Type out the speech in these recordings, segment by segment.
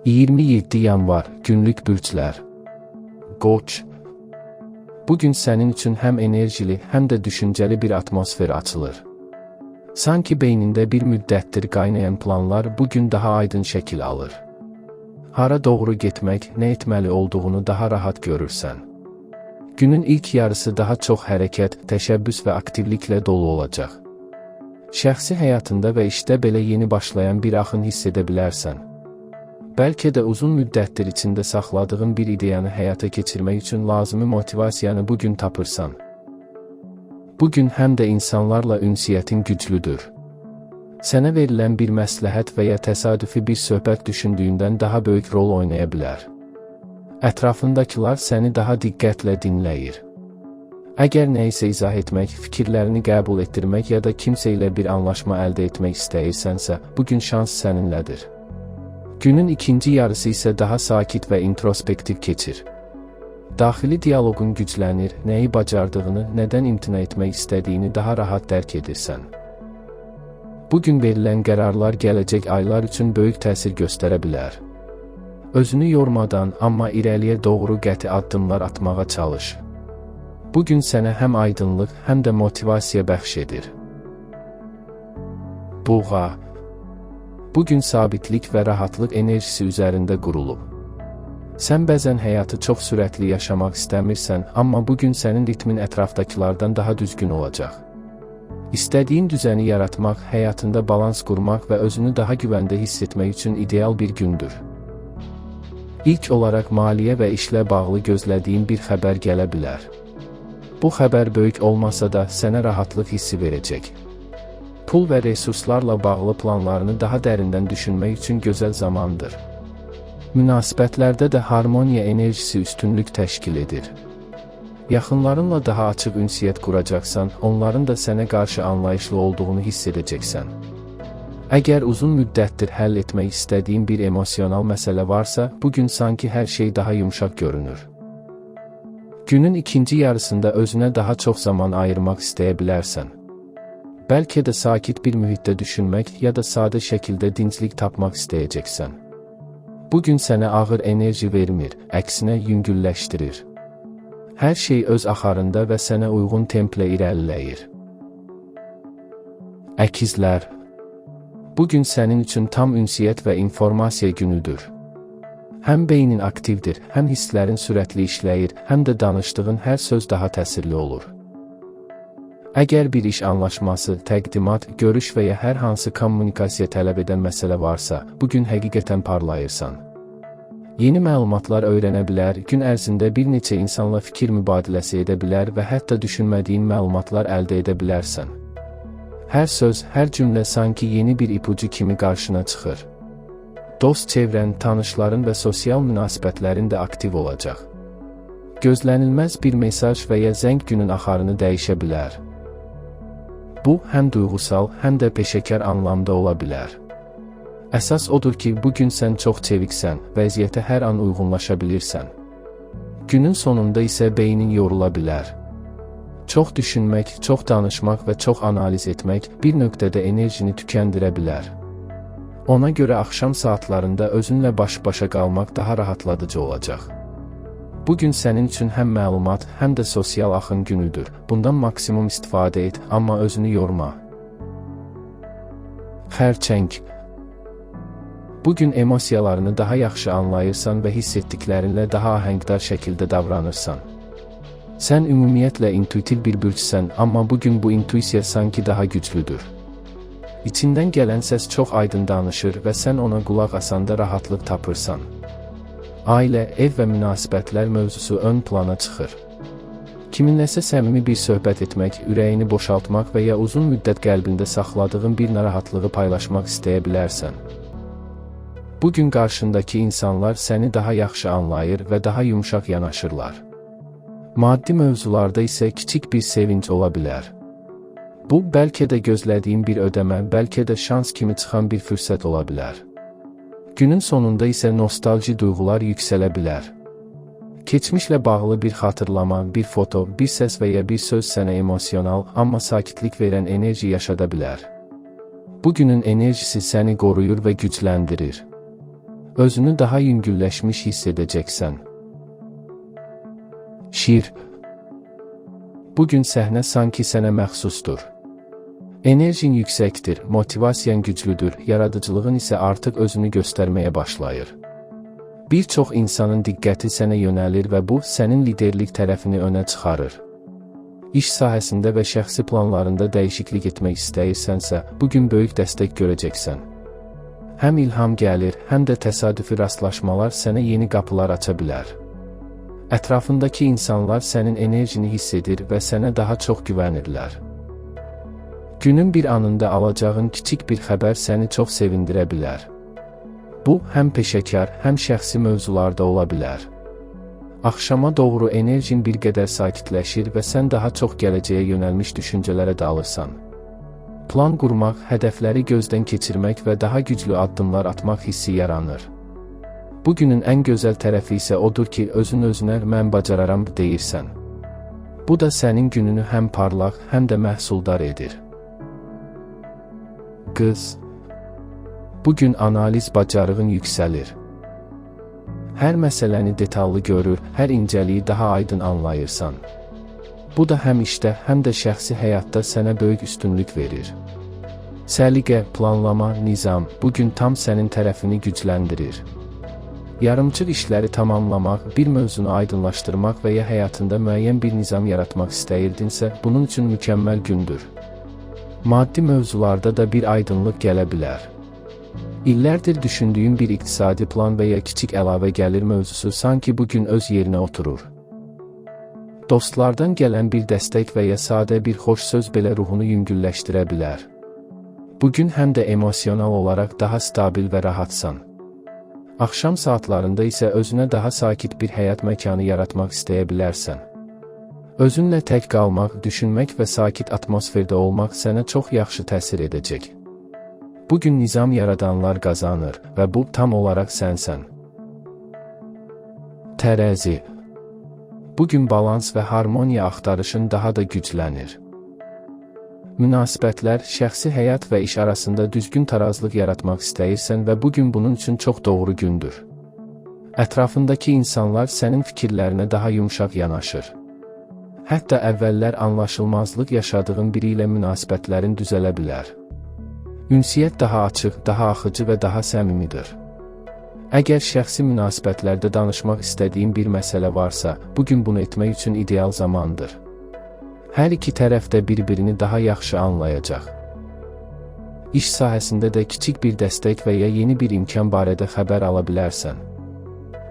27 yanvar günlük bürclər. Qoç. Bugün sənin üçün həm enerjili, həm də düşüncəli bir atmosfer açılır. Sanki beynində bir müddətdir qaynayan planlar bugün daha aydın şəkil alır. Hara doğru getmək, nə etməli olduğunu daha rahat görürsən. Günün ilk yarısı daha çox hərəkət, təşəbbüs və aktivliklə dolu olacaq. Şəxsi həyatında və işdə belə yeni başlayan bir axın hiss edə bilərsən. Bəlkə də uzun müddətdir içində saxladığın bir ideyanı həyata keçirmək üçün lazımi motivasiyanı bugün tapırsan. Bugün həm də insanlarla ünsiyyətin güclüdür. Sənə verilən bir məsləhət və ya təsadüfi bir söhbət düşündüyündən daha böyük rol oynaya bilər. Ətrafındakılar səni daha diqqətlə dinləyir. Əgər nəyisə izah etmək, fikirlərini qəbul etdirmək ya da kimsə ilə bir anlaşma əldə etmək istəyirsənsə, bugün şans səninlədir. Günün ikinci yarısı isə daha sakit və introspektiv keçir. Daxili dialoqun güclənir, nəyi bacardığını, nədən imtina etmək istədiyini daha rahat dərk edirsən. Bugün verilən qərarlar gələcək aylar üçün böyük təsir göstərə bilər. Özünü yormadan, amma irəliyə doğru qəti addımlar atmağa çalış. Bugün sənə həm aydınlıq, həm də motivasiya bəxş edir. Buğa. Bugün sabitlik və rahatlıq enerjisi üzərində qurulub. Sən bəzən həyatı çox sürətli yaşamaq istəmirsən, amma bugün sənin ritmin ətrafdakılardan daha düzgün olacaq. İstədiyin düzəni yaratmaq, həyatında balans qurmaq və özünü daha güvəndə hiss etmək üçün ideal bir gündür. İlk olaraq maliyyə və işlə bağlı gözlədiyin bir xəbər gələ bilər. Bu xəbər böyük olmasa da sənə rahatlıq hissi verəcək. Pul və resurslarla bağlı planlarını daha dərindən düşünmək üçün gözəl zamandır. Münasibətlərdə də harmoniya enerjisi üstünlük təşkil edir. Yaxınlarınla daha açıq ünsiyyət quracaqsan, onların da sənə qarşı anlayışlı olduğunu hiss edəcəksən. Əgər uzun müddətdir həll etmək istədiyin bir emosional məsələ varsa, bugün sanki hər şey daha yumşaq görünür. Günün ikinci yarısında özünə daha çox zaman ayırmaq istəyə bilərsən. Bəlkə də sakit bir mühitdə düşünmək ya da sadə şəkildə dinclik tapmaq istəyəcəksən. Bugün sənə ağır enerji vermir, əksinə yüngülləşdirir. Hər şey öz axarında və sənə uyğun templə irəliləyir. Əkizlər. Bugün sənin üçün tam ünsiyyət və informasiya günüdür. Həm beynin aktivdir, həm hisslərin sürətli işləyir, həm də danışdığın hər söz daha təsirli olur. Əgər bir iş anlaşması, təqdimat, görüş və ya hər hansı kommunikasiya tələb edən məsələ varsa, bugün həqiqətən parlayırsan. Yeni məlumatlar öyrənə bilər, gün ərzində bir neçə insanla fikir mübadiləsi edə bilər və hətta düşünmədiyin məlumatlar əldə edə bilərsən. Hər söz, hər cümlə sanki yeni bir ipucu kimi qarşına çıxır. Dost çevrən, tanışların və sosial münasibətlərin də aktiv olacaq. Gözlənilməz bir mesaj və ya zəng günün axarını dəyişə bilər. Bu, həm duyğusal, həm də peşəkar anlamda ola bilər. Əsas odur ki, bugün sən çox çeviksən, vəziyyətə hər an uyğunlaşa bilirsən. Günün sonunda isə beynin yorula bilər. Çox düşünmək, çox danışmaq və çox analiz etmək bir nöqtədə enerjini tükəndirə bilər. Ona görə axşam saatlarında özünlə baş-başa qalmaq daha rahatladıcı olacaq. Bugün sənin üçün həm məlumat, həm də sosial axın günüdür. Bundan maksimum istifadə et, amma özünü yorma. Xərçəng. Bugün emosiyalarını daha yaxşı anlayırsan və hiss etdiklərinlə daha ahəngdar şəkildə davranırsan. Sən ümumiyyətlə intuitiv bir bürcsən, amma bugün bu intuisiya sanki daha güclüdür. İçindən gələn səs çox aydın danışır və sən ona qulaq asanda rahatlıq tapırsan. Ailə, ev və münasibətlər mövzusu ön plana çıxır. Kiminləsə səmimi bir söhbət etmək, ürəyini boşaltmaq və ya uzun müddət qəlbində saxladığın bir narahatlığı paylaşmaq istəyə bilərsən. Bugün qarşındakı insanlar səni daha yaxşı anlayır və daha yumşaq yanaşırlar. Maddi mövzularda isə kiçik bir sevinc ola bilər. Bu, bəlkə də gözlədiyin bir ödəmə, bəlkə də şans kimi çıxan bir fürsət ola bilər. Günün sonunda isə nostalji duyğular yüksələ bilər. Keçmişlə bağlı bir xatırlama, bir foto, bir səs və ya bir söz sənə emosional, amma sakitlik verən enerji yaşada bilər. Bugünün enerjisi səni qoruyur və gücləndirir. Özünü daha yüngülləşmiş hiss edəcəksən. Şir. Bugün səhnə sanki sənə məxsusdur. Enerjin yüksəkdir, motivasiyan güclüdür, yaradıcılığın isə artıq özünü göstərməyə başlayır. Bir çox insanın diqqəti sənə yönəlir və bu, sənin liderlik tərəfini önə çıxarır. İş sahəsində və şəxsi planlarında dəyişiklik etmək istəyirsənsə, bugün böyük dəstək görəcəksən. Həm ilham gəlir, həm də təsadüfi rastlaşmalar sənə yeni qapılar aça bilər. Ətrafındakı insanlar sənin enerjini hiss edir və sənə daha çox güvənirlər. Günün bir anında alacağın kiçik bir xəbər səni çox sevindirə bilər. Bu, həm peşəkar, həm şəxsi mövzularda ola bilər. Axşama doğru enerjin bir qədər sakitləşir və sən daha çox gələcəyə yönəlmiş düşüncələrə dalırsan. Plan qurmaq, hədəfləri gözdən keçirmək və daha güclü addımlar atmaq hissi yaranır. Bugünün ən gözəl tərəfi isə odur ki, özün-özünə mən bacararam deyirsən. Bu da sənin gününü həm parlaq, həm də məhsuldar edir. Qız. Bugün analiz bacarığın yüksəlir. Hər məsələni detallı görür, hər incəliyi daha aydın anlayırsan. Bu da həm işdə, həm də şəxsi həyatda sənə böyük üstünlük verir. Səliqə, planlama, nizam bugün tam sənin tərəfini gücləndirir. Yarımçıq işləri tamamlamaq, bir mövzunu aydınlaşdırmaq və ya həyatında müəyyən bir nizam yaratmaq istəyirdinsə, bunun üçün mükəmməl gündür. Maddi mövzularda da bir aydınlıq gələ bilər. İllərdir düşündüyün bir iqtisadi plan və ya kiçik əlavə gəlir mövzusu sanki bugün öz yerinə oturur. Dostlardan gələn bir dəstək və ya sadə bir xoş söz belə ruhunu yüngülləşdirə bilər. Bugün həm də emosional olaraq daha stabil və rahatsan. Axşam saatlarında isə özünə daha sakit bir həyat məkanı yaratmaq istəyə bilərsən. Özünlə tək qalmaq, düşünmək və sakit atmosferdə olmaq sənə çox yaxşı təsir edəcək. Bugün nizam yaradanlar qazanır və bu tam olaraq sənsən. Tərəzi. Bugün balans və harmoniya axtarışın daha da güclənir. Münasibətlər, şəxsi həyat və iş arasında düzgün tarazlıq yaratmaq istəyirsən və bugün bunun üçün çox doğru gündür. Ətrafındakı insanlar sənin fikirlərinə daha yumşaq yanaşır. Hətta əvvəllər anlaşılmazlıq yaşadığın biri ilə münasibətlərin düzələ bilər. Ünsiyyət daha açıq, daha axıcı və daha səmimidir. Əgər şəxsi münasibətlərdə danışmaq istədiyin bir məsələ varsa, bugün bunu etmək üçün ideal zamandır. Hər iki tərəf də bir-birini daha yaxşı anlayacaq. İş sahəsində də kiçik bir dəstək və ya yeni bir imkan barədə xəbər ala bilərsən.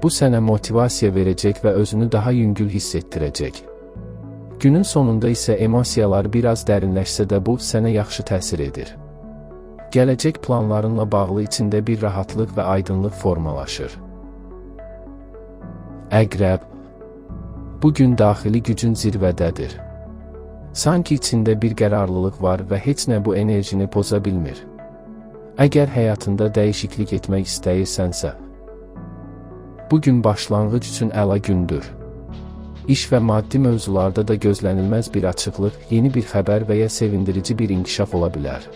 Bu sənə motivasiya verəcək və özünü daha yüngül hiss etdirəcək. Günün sonunda isə emosiyalar biraz dərinləşsə də bu sənə yaxşı təsir edir. Gələcək planlarınla bağlı içində bir rahatlıq və aydınlıq formalaşır. Əqrəb. Bugün daxili gücün zirvədədir. Sanki içində bir qərarlılıq var və heç nə bu enerjini poza bilmir. Əgər həyatında dəyişiklik etmək istəyirsənsə, bugün başlanğıc üçün əla gündür. İş və maddi mövzularda da gözlənilməz bir açıqlıq, yeni bir xəbər və ya sevindirici bir inkişaf ola bilər.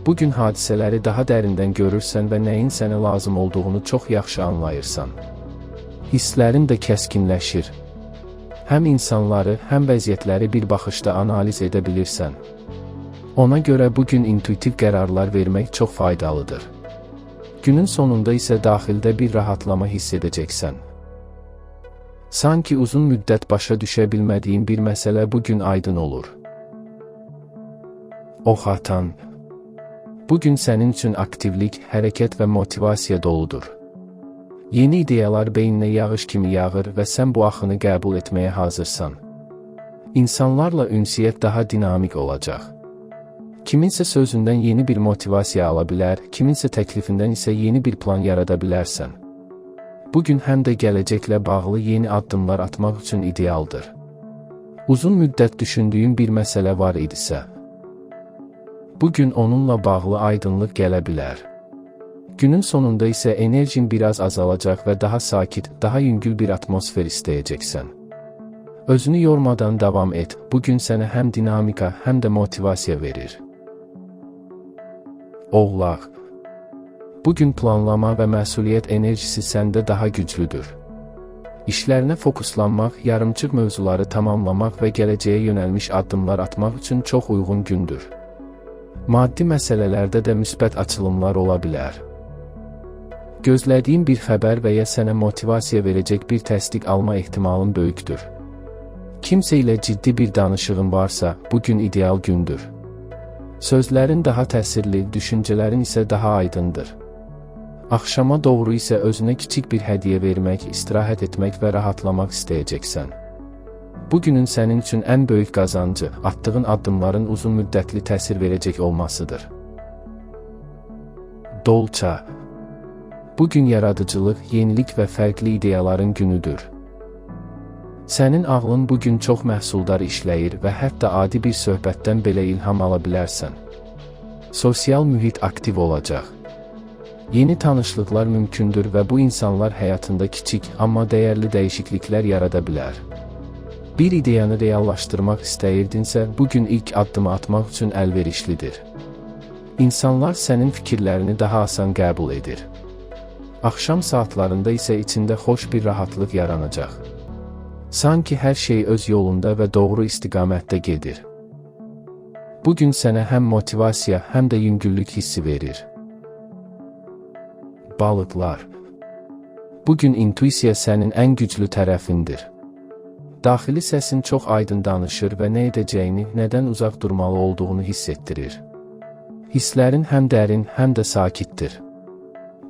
Bugün hadisələri daha dərindən görürsən və nəyin sənə lazım olduğunu çox yaxşı anlayırsan. Hisslərin də kəskinləşir. Həm insanları, həm vəziyyətləri bir baxışda analiz edə bilirsən. Ona görə bugün intuitiv qərarlar vermək çox faydalıdır. Günün sonunda isə daxildə bir rahatlama hiss edəcəksən. Sanki uzun müddət başa düşə bilmədiyin bir məsələ bugün aydın olur. Ox atan. Bugün sənin üçün aktivlik, hərəkət və motivasiya doludur. Yeni ideyalar beyninə yağış kimi yağır və sən bu axını qəbul etməyə hazırsan. İnsanlarla ünsiyyət daha dinamik olacaq. Kiminsə sözündən yeni bir motivasiya ala bilər, kiminsə təklifindən isə yeni bir plan yarada bilərsən. Bugün həm də gələcəklə bağlı yeni addımlar atmaq üçün idealdır. Uzun müddət düşündüyün bir məsələ var idisə, bugün onunla bağlı aydınlıq gələ bilər. Günün sonunda isə enerjin biraz azalacaq və daha sakit, daha yüngül bir atmosfer istəyəcəksən. Özünü yormadan davam et, bugün sənə həm dinamika, həm də motivasiya verir. Oğlaq. Bugün planlama və məsuliyyət enerjisi səndə daha güclüdür. İşlərinə fokuslanmaq, yarımçıq mövzuları tamamlamaq və gələcəyə yönəlmiş addımlar atmaq üçün çox uyğun gündür. Maddi məsələlərdə də müsbət açılımlar ola bilər. Gözlədiyin bir xəbər və ya sənə motivasiya verəcək bir təsdiq alma ehtimalın böyükdür. Kimsə ilə ciddi bir danışığın varsa, bugün ideal gündür. Sözlərin daha təsirli, düşüncələrin isə daha aydındır. Axşama doğru isə özünə kiçik bir hədiyyə vermək, istirahət etmək və rahatlamaq istəyəcəksən. Bugünün sənin üçün ən böyük qazancı, atdığın addımların uzun müddətli təsir verəcək olmasıdır. Dolça. Bugün yaradıcılıq, yenilik və fərqli ideyaların günüdür. Sənin ağlın bugün çox məhsuldar işləyir və hətta adi bir söhbətdən belə ilham ala bilərsən. Sosial mühit aktiv olacaq. Yeni tanışlıqlar mümkündür və bu insanlar həyatında kiçik, amma dəyərli dəyişikliklər yarada bilər. Bir ideyanı reallaşdırmaq istəyirdinsə, bugün ilk addımı atmaq üçün əlverişlidir. İnsanlar sənin fikirlərini daha asan qəbul edir. Axşam saatlarında isə içində xoş bir rahatlıq yaranacaq. Sanki hər şey öz yolunda və doğru istiqamətdə gedir. Bugün sənə həm motivasiya, həm də yüngüllük hissi verir. Balıqlar. Bugün intuisiya sənin ən güclü tərəfindir. Daxili səsin çox aydın danışır və nə edəcəyini, nədən uzaq durmalı olduğunu hiss etdirir. Hisslərin həm dərin, həm də sakitdir.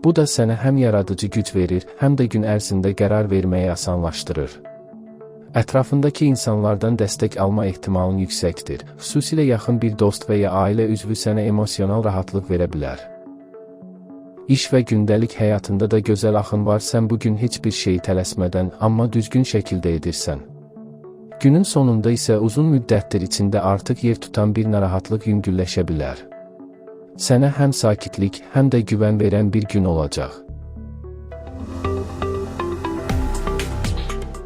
Bu da sənə həm yaradıcı güc verir, həm də gün ərzində qərar verməyi asanlaşdırır. Ətrafındakı insanlardan dəstək alma ehtimalın yüksəkdir. Xüsusilə yaxın bir dost və ya ailə üzvü sənə emosional rahatlıq verə bilər. İş və gündəlik həyatında da gözəl axın var, sən bugün heç bir şeyi tələsmədən, amma düzgün şəkildə edirsən. Günün sonunda isə uzun müddətdir içində artıq yer tutan bir narahatlıq yüngülləşə bilər. Sənə həm sakitlik, həm də güvən verən bir gün olacaq.